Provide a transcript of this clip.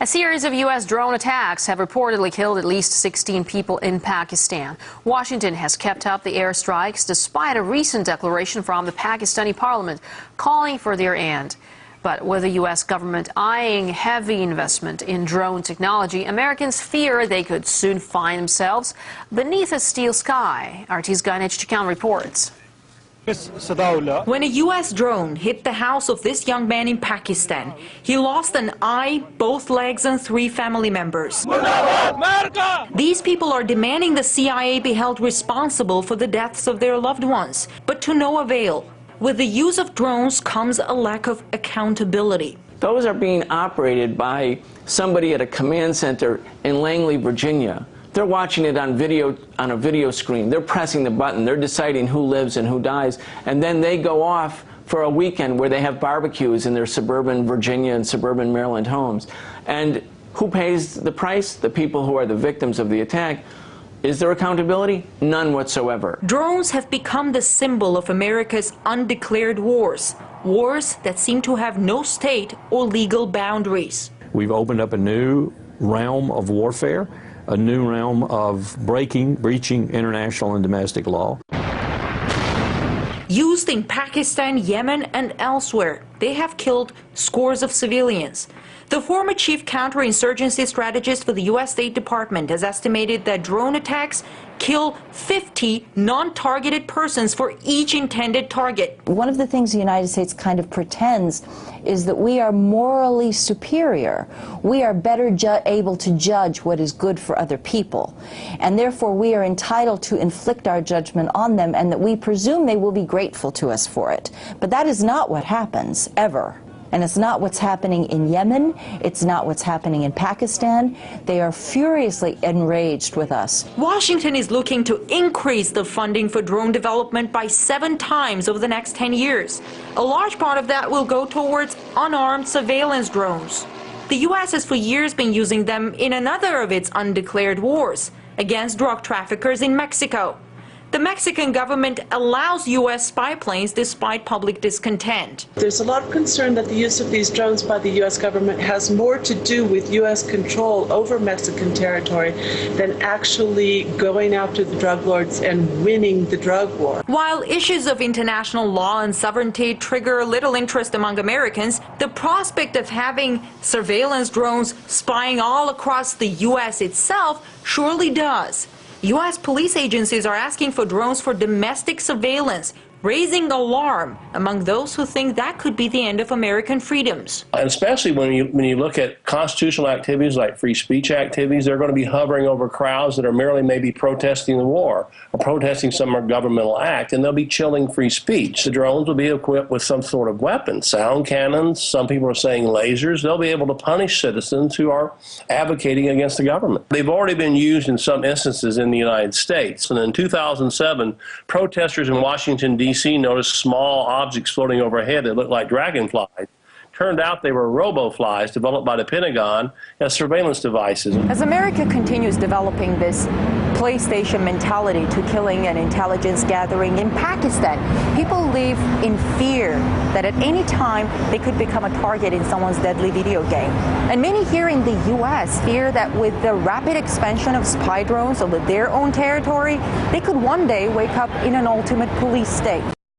A series of U.S. drone attacks have reportedly killed at least 16 people in Pakistan. Washington has kept up the airstrikes despite a recent declaration from the Pakistani parliament calling for their end. But with the U.S. government eyeing heavy investment in drone technology, Americans fear they could soon find themselves beneath a steel sky. RT's Ganesh Chikhan reports. When a U.S. drone hit the house of this young man in Pakistan, he lost an eye, both legs, and 3 family members. These people are demanding the CIA be held responsible for the deaths of their loved ones, but to no avail. With the use of drones comes a lack of accountability. Those are being operated by somebody at a command center in Langley, Virginia. They're watching it on a video screen. They're pressing the button. They're deciding who lives and who dies. And then they go off for a weekend where they have barbecues in their suburban Virginia and suburban Maryland homes. And who pays the price? The people who are the victims of the attack. Is there accountability? None whatsoever. Drones have become the symbol of America's undeclared wars. Wars that seem to have no state or legal boundaries. We've opened up a new realm of warfare, a new realm of breaching international and domestic law. Used in Pakistan, Yemen, and elsewhere, they have killed scores of civilians. The former chief counterinsurgency strategist for the U.S. State Department has estimated that drone attacks kill 50 non-targeted persons for each intended target. One of the things the United States kind of pretends is that we are morally superior. We are better able to judge what is good for other people. And therefore we are entitled to inflict our judgment on them, and that we presume they will be grateful to us for it. But that is not what happens, ever. And it's not what's happening in Yemen. It's not what's happening in Pakistan. They are furiously enraged with us. Washington is looking to increase the funding for drone development by 7 times over the next 10 years. A large part of that will go towards unarmed surveillance drones. The U.S. has for years been using them in another of its undeclared wars against drug traffickers in Mexico. The Mexican government allows U.S. spy planes despite public discontent. There's a lot of concern that the use of these drones by the U.S. government has more to do with U.S. control over Mexican territory than actually going after the drug lords and winning the drug war. While issues of international law and sovereignty trigger little interest among Americans, the prospect of having surveillance drones spying all across the U.S. itself surely does. U.S. police agencies are asking for drones for domestic surveillance, raising alarm among those who think that could be the end of American freedoms. And especially when you look at constitutional activities like free speech activities, they're going to be hovering over crowds that are merely maybe protesting the war or protesting some governmental act, and they'll be chilling free speech. The drones will be equipped with some sort of weapon, sound cannons, some people are saying lasers. They'll be able to punish citizens who are advocating against the government. They've already been used in some instances in the United States. And in 2007, protesters in Washington, D.C. noticed small objects floating overhead that looked like dragonflies. Turned out they were robo-flies developed by the Pentagon as surveillance devices. As America continues developing this PlayStation mentality to killing and intelligence gathering in Pakistan, people live in fear that at any time they could become a target in someone's deadly video game. And many here in the U.S. fear that with the rapid expansion of spy drones over their own territory, they could one day wake up in an ultimate police state.